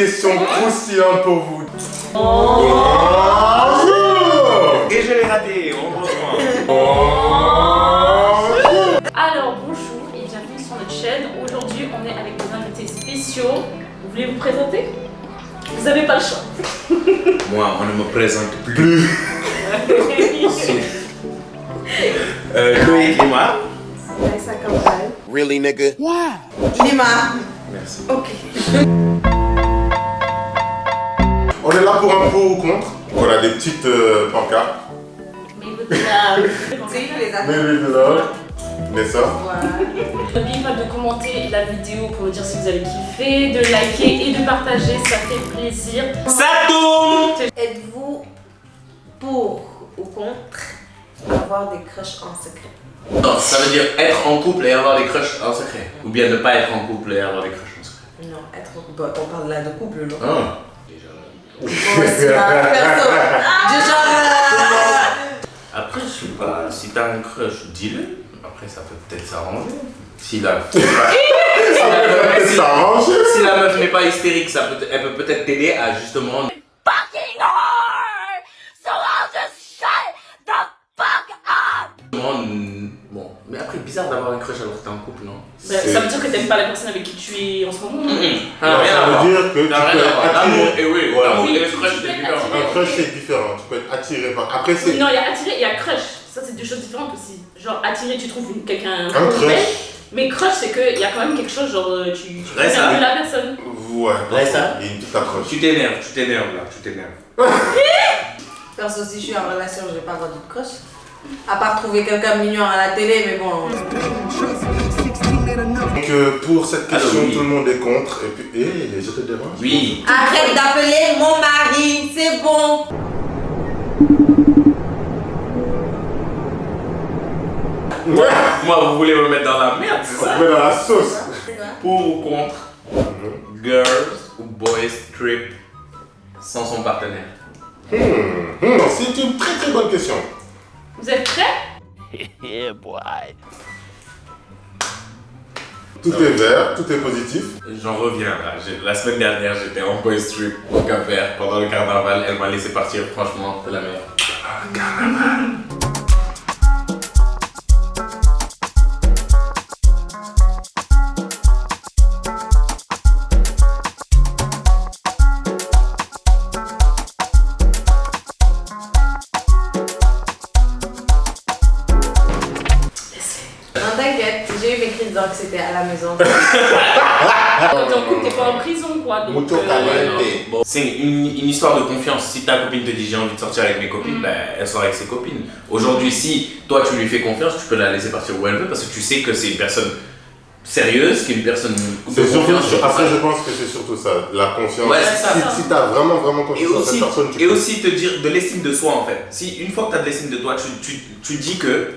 questions croustillantes pour vous. Bonjour. Et je l'ai raté, on reprend. Alors bonjour et bienvenue sur notre chaîne. Aujourd'hui on est avec des invités spéciaux. Vous voulez vous présenter? Vous n'avez pas le choix. Moi, on ne me présente plus. Loïc Lima. Vanessa Campbell. Really, nigga? Lima. Merci. Ok. On est là pour un pour ou contre. On a des petites pancartes. Mais vous êtes là. C'est qui les Mais appelle? oui, de là. Mais ça. N'oubliez pas de commenter la vidéo pour me dire si vous avez kiffé, de liker et de partager, ça fait plaisir. Ça tourne. Êtes-vous pour ou contre avoir des crushs en secret? Non, ça veut dire être en couple et avoir des crushs en secret. Ou bien ne pas être en couple et avoir des crushs en secret. Non, être en couple. On parle là de couple, non? Ah. Après, je sais pas, si t'as un crush, dis-le. Après, ça peut peut-être s'arranger. Si la si la meuf n'est pas hystérique, elle peut peut-être t'aider à justement. Bon, mais après, bizarre d'avoir un crush alors que t'es en couple, non? Bah, ça veut dire que t'aimes pas la personne avec qui tu es en ce moment. Ah, rien à Ça voir. veut dire que tu T'as rien peux à être voir. L'amour, attiré. et oui, Voilà. l'amour et le Oui, crush, tu peux c'est être différent. attiré. Un crush c'est différent. Tu peux être attiré par. Après c'est. Non, il y a attiré et il y a crush. Ça, c'est deux choses différentes aussi. Genre, attiré, tu trouves quelqu'un. Un crush. Mais crush, c'est qu'il y a quand même quelque chose, genre, tu Reste connais un à- peu la personne. Ouais. Ouais, ça. Il y a une petite approche. Tu t'énerves là, tu t'énerves. Perso, si je suis en relation, je vais pas avoir de crush. À part trouver quelqu'un mignon à la télé, mais bon. Donc pour cette question, Alors, oui. tout le monde est contre. Et puis, je te dérange. Oui. Arrête d'appeler mon mari, c'est bon. Moi, vous voulez me mettre dans la merde, c'est On ça? te met dans la sauce. Pour ou contre girls ou boys trip sans son partenaire? C'est une très très bonne question. Vous êtes prêts? Yeah, boy. Tout est vert, tout est positif. J'en reviens là. La semaine dernière, j'étais en boys trip au Cap-Vert pendant le carnaval. Elle m'a laissé partir, franchement, c'est la meilleure. Non, t'inquiète, j'ai eu mes crises d'anxiété à la maison. Quand t'es en couple, t'es pas en prison, quoi. Donc, Mucho caliente. Bon, c'est une histoire de confiance. Si ta copine te dit j'ai envie de sortir avec mes copines, ben, elle sort avec ses copines. Aujourd'hui, si toi tu lui fais confiance, tu peux la laisser partir où elle veut parce que tu sais que c'est une personne sérieuse, qui est une personne de C'est surtout, confiance. après, je pense que c'est surtout ça, la confiance. Ouais, c'est ça. Si t'as vraiment Et confiance en cette aussi, personne, tu et peux. aussi te dire de l'estime de soi en fait. Si une fois que tu as de l'estime de toi, tu dis que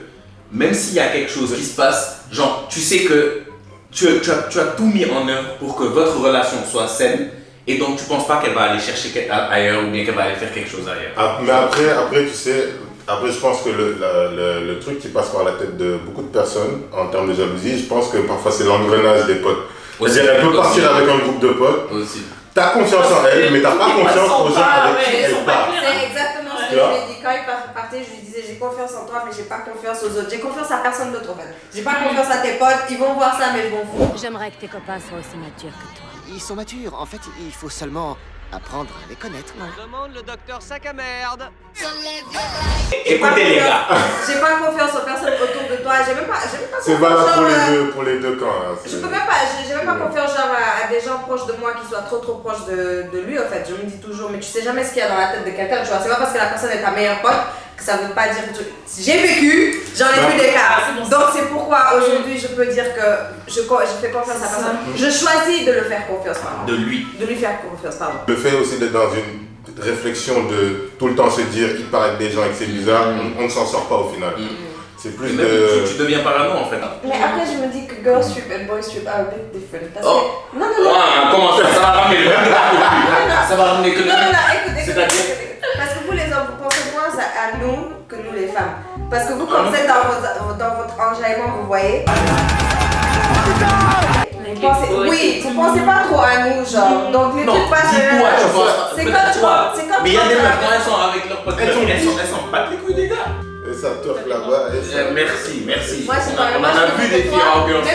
même s'il y a quelque chose qui se passe, genre tu sais que tu as tout mis en œuvre pour que votre relation soit saine et donc tu penses pas qu'elle va aller chercher ailleurs ou bien qu'elle va aller faire quelque chose ailleurs. Ah, mais après, tu sais, après, je pense que le truc qui passe par la tête de beaucoup de personnes en termes de jalousie, je pense que parfois c'est l'engrenage des potes. Aussi. C'est-à-dire, elle peut partir Aussi. avec un groupe de potes, Aussi. t'as confiance en elle, mais t'as pas confiance aux gens avec qui elle part. C'est exactement ce que Tu vois? je lui ai dit. Quand il partait, je lui disais j'ai confiance en toi, mais j'ai pas confiance aux autres. J'ai confiance à personne d'autre en fait. J'ai pas confiance à tes potes, ils vont voir ça, mais je m'en fous. J'aimerais que tes copains soient aussi matures que toi. Ils sont matures. En fait, il faut seulement apprendre à les connaître. Demande le docteur sac à merde. Écoutez les gars. J'ai pas confiance aux personnes autour de toi. J'ai même pas C'est confiance, valable genre, pour les deux camps. Hein. Je peux même pas, j'ai même pas confiance genre à des gens proches de moi qui soient trop proches de lui en fait. Je me dis toujours, mais tu sais jamais ce qu'il y a dans la tête de quelqu'un, tu vois. C'est pas parce que la personne est ta meilleure pote que ça veut pas dire que j'ai vécu, j'en ai vu des cas. c'est bon. Donc c'est pourquoi aujourd'hui je peux dire que je fais confiance à personne. Je choisis de le faire confiance, pardon. De lui. De lui faire confiance, pardon. Le fait aussi d'être dans une réflexion de tout le temps se dire il paraît que des gens et que c'est bizarre, on ne s'en sort pas au final. C'est plus Et même, de. tu deviens parano en fait. Mais après je me dis que girls trip and boys trip are a bit different. Parce Oh. que... Non. Comment ça va ramener le Ça va ramener que Non, écoutez, C'est-à-dire parce que vous les hommes, vous pensez moins à nous que nous les femmes. Parce que vous, quand vous êtes dans votre enjaillement, vous voyez. Vous pensez pas trop à nous, nous, genre. Donc les Non, trucs passent. dis-toi, tu vois. C'est peut-être comme toi. c'est comme Mais il y a des quand- meufs, quand elles sont avec leurs potes, elles s'en battent les couilles des gars. Et ça turque là-bas. Et ça... Merci. Moi, c'est On pas en a vu des filles en ambiance.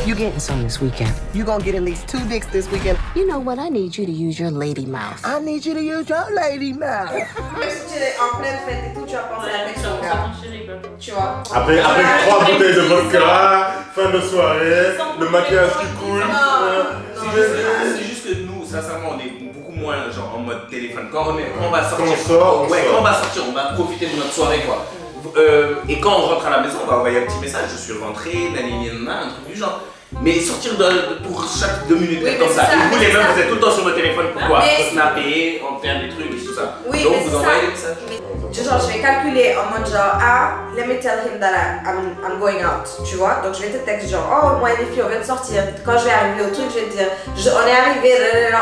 You getting some this weekend. You gonna get at least 2 dicks this weekend. You know what? I need you to use your lady mouth. I need you to use your lady mouth. Même si tu es en pleine fête et tout, tu vas penser à Tu ton vas gars. t'en chérie, quoi. Tu vois. Après 3 bouteilles de vodka, fin de soirée, le maquillage qui coule. C'est juste que nous, sincèrement, on est beaucoup moins genre en mode téléphone. Quand on va sortir, Quand on va sortir, on va profiter de notre soirée quoi. Et quand on rentre à la maison, on va envoyer un petit message, je suis rentré, un truc du genre. Mais sortir pour chaque 2 minutes Oui, comme mais ça. c'est ça, Et vous mais les c'est meufs, ça. vous êtes tout le temps sur votre téléphone, pourquoi Mais- snapper, on faire des trucs et tout ça. Oui, Donc mais vous c'est envoyez ça. des messages. Mais, genre, je vais calculer en mode genre, let me tell him that I'm going out, tu vois. Donc je vais te texter genre, oh, moi et les filles, on vient de sortir. Quand je vais arriver au truc, je vais te dire, on est arrivé,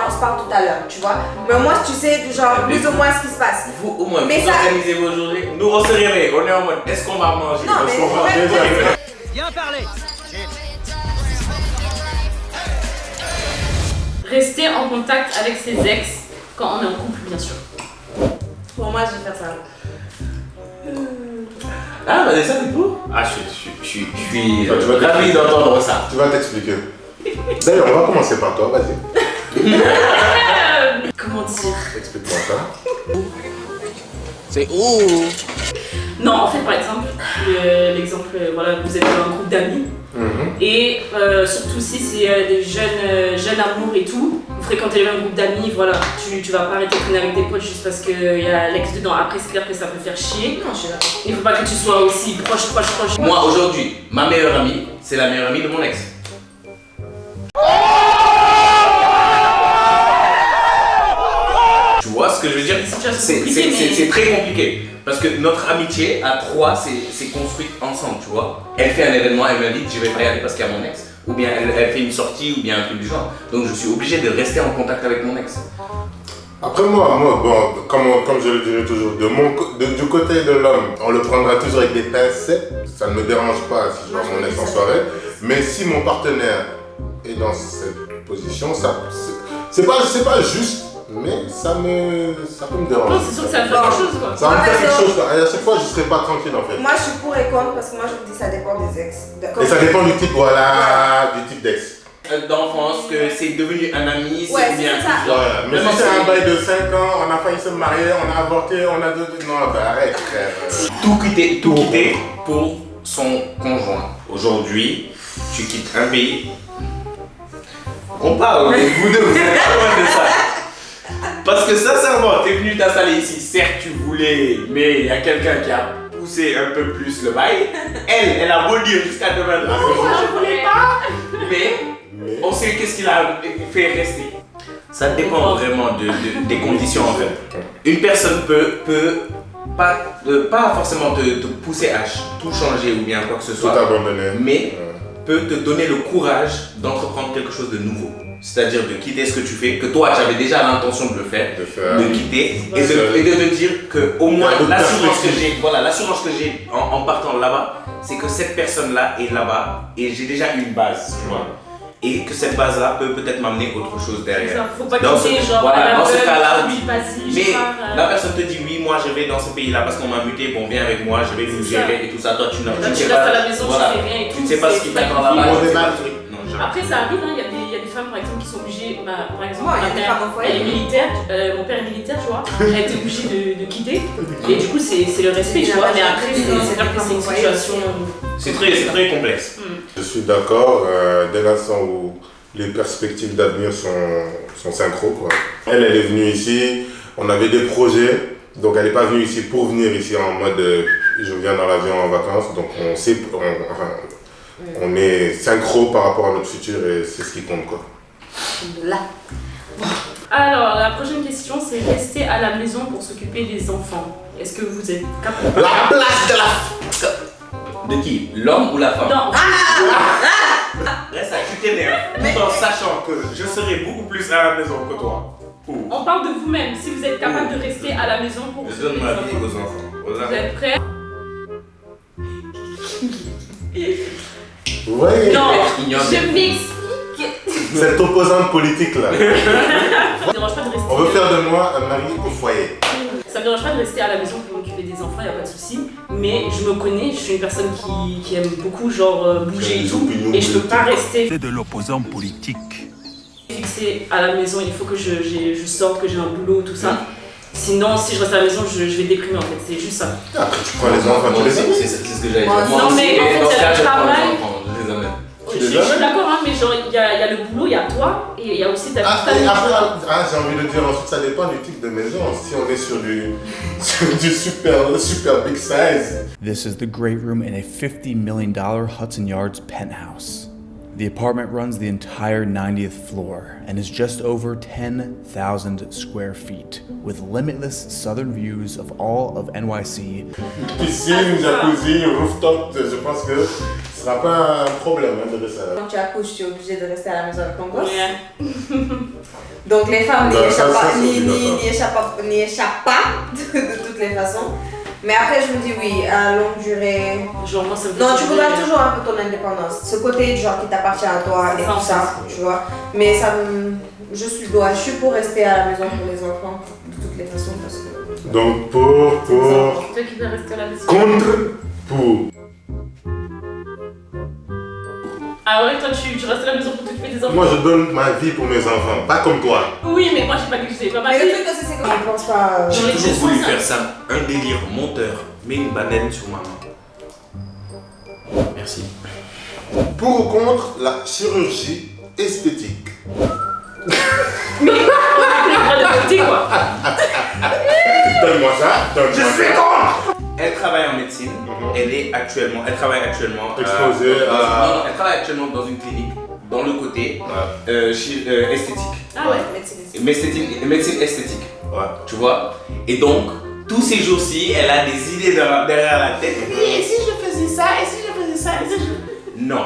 on se parle tout à l'heure, tu vois. Mais au moins, tu sais, du genre, plus ou moins ce qui se passe. Vous, au moins, Mais vous ça- organisez vos journées. Nous, on se réveille, on est en mode, est-ce qu'on va manger? Non, Est-ce mais qu'on va ouais, manger? Bien parlé. Rester en contact avec ses ex quand on est en couple, bien sûr. Pour moi, je vais faire ça. Ah, bah, ça, c'est pour? Ah, je suis Bah, tu vas ravi d'entendre ça. Tu vas t'expliquer. D'ailleurs, on va commencer par toi, vas-y. Comment dire? Explique-moi ça. Say ooh. Non, en fait, par exemple, l'exemple, voilà, vous êtes dans un groupe d'amis. Et surtout si c'est des jeunes amours et tout, vous fréquentez le même groupe d'amis, voilà, tu vas pas arrêter de traîner avec tes potes juste parce qu'il y a l'ex dedans. Après, c'est clair que ça peut faire chier. Non, je suis d'accord. Il faut pas que tu sois aussi proche. Moi, aujourd'hui, ma meilleure amie, c'est la meilleure amie de mon ex. Tu vois ce que je veux dire? C'est très compliqué. Parce que notre amitié à 3 c'est construite ensemble, tu vois. Elle fait un événement, elle m'invite, je vais pas y aller parce qu'il y a mon ex. Ou bien elle fait une sortie ou bien un truc du genre. Donc je suis obligé de rester en contact avec mon ex. Après moi bon, comme je le dirais toujours, du côté de l'homme, on le prendra toujours avec des pincettes. Ça ne me dérange pas si je vois mon ex en soirée. Mais si mon partenaire est dans cette position, c'est pas juste, mais ça peut me déranger. Non, c'est sûr que ça va faire quelque chose, quoi. Ça va me faire quelque chose, quoi. Et à chaque fois, je serai pas tranquille en fait. Moi, je suis pour et contre parce que moi, je vous dis, ça dépend des ex. Et ça dépend du type, voilà, du type d'ex. D'enfance, que c'est devenu un ami, Ouais, c'est bien c'est ça. plus genre. Voilà. Mais si c'est un bail de 5 ans, on a failli se marier, on a avorté, on a deux... Non, bah arrête, frère. Tout quitter pour son conjoint. Aujourd'hui, tu quittes un pays. On parle, mais vous deux, vous êtes pas loin de ça. Parce que sincèrement, t'es venu t'installer ici, certes tu voulais, mais il y a quelqu'un qui a poussé un peu plus le bail. Elle a beau le dire jusqu'à demain, non, je voulais pas. Mais on sait qu'est-ce qu'il a fait rester. Ça dépend vraiment des conditions en fait. Une personne peut pas forcément te pousser à tout changer ou bien quoi que ce Tout soit, abandonné. mais peut te donner le courage d'entreprendre quelque chose de nouveau. C'est-à-dire de quitter ce que tu fais, que toi tu avais déjà l'intention de le faire, de quitter et de te dire que au moins l'assurance que j'ai en partant là-bas, c'est que cette personne-là est là-bas et j'ai déjà une base, tu vois. Et que cette base-là peut peut-être m'amener autre chose derrière. Faut pas Dans quitter, ce- genre, voilà, à la dans ce veuve, cas-là, tu oui. dis, vas-y, je Mais pars, la personne te dit oui, moi je vais dans ce pays-là parce qu'on m'a muté, bon viens avec moi, je vais vous C'est ça. gérer et tout ça. Toi tu Là, ne tu sais restes pas. à la maison, Voilà. tu fais rien et tout. Tu ne sais pas ce qui c'est t'attend pas là-bas. une tu sais vie. pas le truc. Non, jamais. Après, ça arrive, hein, il y a des femmes par exemple qui sont obligées, par exemple, Ouais, il y a ma des mère, femmes au foyer. elle est militaire, mon père est militaire, tu vois, elle a été obligée de quitter, et du coup c'est le respect, tu vois, mais après c'est clair que c'est une situation... C'est très complexe. Je suis d'accord, dès l'instant où les perspectives d'avenir sont synchro, quoi. Elle est venue ici, on avait des projets, donc elle n'est pas venue ici pour venir ici en mode je viens dans l'avion en vacances, donc on est synchro par rapport à notre futur et c'est ce qui compte, quoi. Là. Alors, la prochaine question, c'est rester à la maison pour s'occuper des enfants. Est-ce que vous êtes capable? La place de la... De qui? L'homme ou la femme? Non, Reste à tu t'énerves, tout en sachant que je serai beaucoup plus à la maison que toi. on parle de vous-même, si vous êtes capable de rester à la maison pour Je s'occuper donne des ma vie enfants. aux enfants. Vous êtes prêts? Vous voyez? Non, Ignoble. je m'explique. Cette opposante politique là. Ça me dérange pas de rester. On veut faire de moi un mari au foyer. Ça me dérange pas de rester à la maison pour m'occuper des enfants, y a pas de souci. Mais je me connais, je suis une personne qui aime beaucoup genre bouger et tout. Et je peux pas rester C'est de l'opposant politique. fixée à la maison. Il faut que je sorte, que j'ai un boulot, tout ça. Sinon, si je reste à la maison, je vais déprimer en fait. C'est juste ça. Après, tu prends les enfants, tu les C'est amènes. ce que j'allais dire. Non, Moi mais aussi, en fait, dans ce c'est cas, le je prends les travail. enfants, je les amène. Tu Je les suis amènes? d'accord, hein, mais genre, il y a le boulot, il y a toi, et il y a aussi ta petite famille. J'ai envie de dire ensuite, ça dépend du type de maison. Si on est sur du super big size. This is the great room in a $50 million Hudson Yards penthouse. The apartment runs the entire 90th floor and is just over 10,000 square feet, with limitless southern views of all of NYC. Piscine, jacuzzi, rooftop, je pense que ce sera pas un problème de rester là. Quand tu accouches, tu es obligé de rester à la maison avec ton gosse. Ouais. Donc les femmes n'y Bah, échappent ça, pas, c'est n'y échappent pas de toutes les façons. Mais après, je me dis oui, à longue durée. Genre, moi, ça me fait Non, tu toujours voudras plaisir. toujours un peu ton indépendance. Ce côté genre qui t'appartient à toi C'est et ça, tout en ça, fait. tu vois. Mais ça me. Je suis pour rester à la maison pour les enfants, de toutes les façons. Parce que... Donc pour, C'est toi qui veux rester à la maison. contre, pour. Ah ouais, toi, tu restes à la maison pour t'occuper des enfants. Moi, je donne ma vie pour mes enfants, pas comme toi. Oui, mais moi, j'ai pas dit que j'étais pas ma Mais le vie. truc aussi, c'est que je pense pas. J'ai J'aurais toujours dit voulu ça. faire ça. Un délire monteur. Mets une banane sur ma main. Merci. Pour ou contre la chirurgie esthétique. Mais on a plus le droit de voter, quoi. Donne-moi ça, donne-moi ça. Elle travaille en médecine. Elle travaille actuellement. Exposée à- Non, elle travaille actuellement dans une clinique. Dans le côté esthétique. Ah ouais. Médecine esthétique. Ouais. Tu vois? Et donc, tous ces jours-ci, elle a des idées derrière la tête. Elle dit, et si je faisais ça? Et si je faisais ça? Et si je... Non.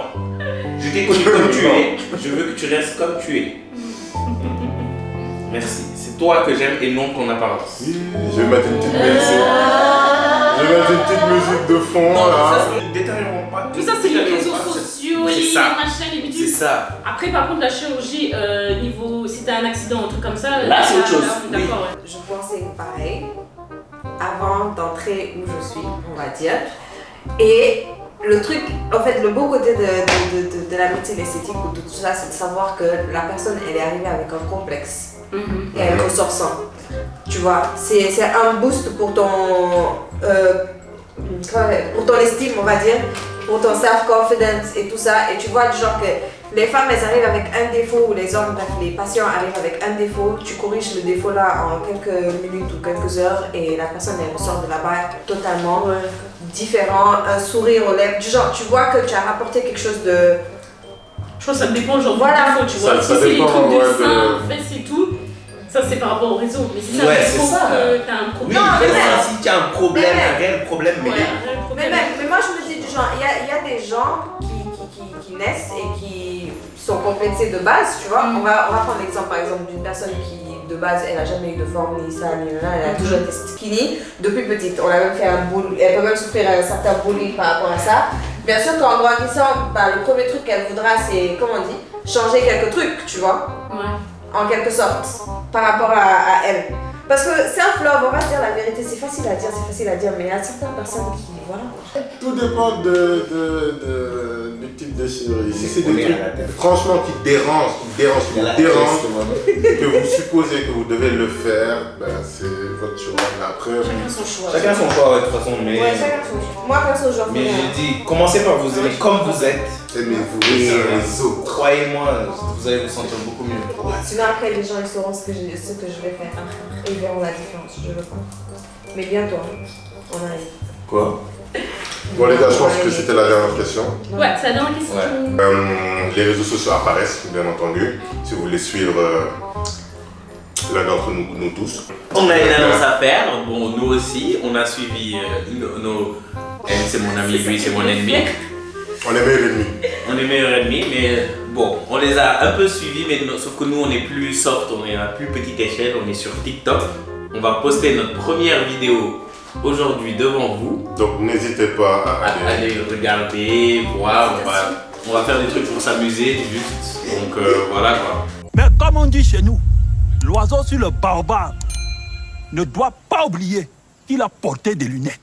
Je t'ai connu comme tu es. Je veux que tu restes comme tu es. Merci. C'est toi que j'aime et non ton apparence. Si, je vais mettre une petite musique. Je vais mettre une petite musique de fond Non, là. ça, ne détériorons pas. Tout ça, c'est les réseaux sociaux, C'est les ça. machins, les C'est bidules. ça. Après, par contre, la chirurgie, niveau. Si t'as un accident, un truc comme ça. Là, c'est autre chose. on est d'accord, ouais. Je pensais pareil avant d'entrer où je suis, on va dire. Et le truc, en fait, le beau côté de la médecine esthétique ou de tout ça, c'est de savoir que la personne, elle est arrivée avec un complexe et elle ressort sans. Tu vois, c'est un boost pour ton estime, on va dire, pour ton self-confidence et tout ça. Et tu vois, du genre que les femmes, elles arrivent avec un défaut, ou les hommes, bref, les patients arrivent avec un défaut, tu corriges le défaut là en quelques minutes ou quelques heures et la personne, elle ressort de là-bas totalement différent, un sourire aux lèvres. Du genre, tu vois que tu as rapporté quelque chose de... Je pense que ça dépend, genre, Voilà. du défaut, tu vois. Ça Si c'est les dépend, trucs de ouais, sein, fesses et tout, ça c'est par rapport au réseau. Mais si c'est Ouais, un c'est défaut ça. que t'as un Oui, problème, mais si tu as un problème, mais- un réel problème, mais ouais, un réel problème. Mais moi je me dis du genre, il y a des gens qui naissent et qui sont complexés de base, tu vois. On va prendre l'exemple par exemple d'une personne qui de base elle a jamais eu de forme ni ça ni là, elle a toujours été skinny depuis petite. On a même fait un bullying, elle peut même souffrir un certain bullying par rapport à ça. Bien sûr qu'en grandissant, bah, le premier truc qu'elle voudra c'est, comment on dit, changer quelques trucs, tu vois. Ouais. En quelque sorte, par rapport à elle. Parce que self-love, on va se dire la vérité, c'est facile à dire, mais il y a certaines personnes qui, voilà. Tout dépend du type de chirurgie. Si c'est des On est à trucs la tête. franchement qui dérangent, qui que vous supposez que vous devez le faire, ben c'est votre choix. Mais après, Chacun son choix. chacun son choix, ouais, de toute façon. Mais, Ouais, chacun son choix. Moi, perso, j'en mais fais j'ai dit, commencez par vous aimer comme vous êtes. aimez-vous Et les uns les autres. croyez-moi, vous allez vous sentir beaucoup mieux. Sinon, après, les gens, ils sauront ce que je vais faire. Et ils verront la différence, je le pense. Mais bientôt, on arrive. Quoi? Bon les gars, je pense que c'était la dernière question. Ouais, c'est la dernière question. Ouais. Les réseaux sociaux apparaissent, bien entendu. Si vous voulez suivre l'un d'entre nous tous. On a une annonce à faire. Bon, nous aussi, on a suivi nos. Elle, c'est mon ami, lui, c'est mon ennemi. On est meilleurs ennemis. On est meilleurs ennemis, mais bon, on les a un peu suivis, mais sauf que nous, on est plus soft, on est à plus petite échelle, on est sur TikTok. On va poster notre première vidéo aujourd'hui devant vous. Donc n'hésitez pas à aller. Allez regarder, voir, on va On va faire des trucs pour s'amuser, juste. Donc voilà quoi. Mais comme on dit chez nous, l'oiseau sur le baobab ne doit pas oublier qu'il a porté des lunettes.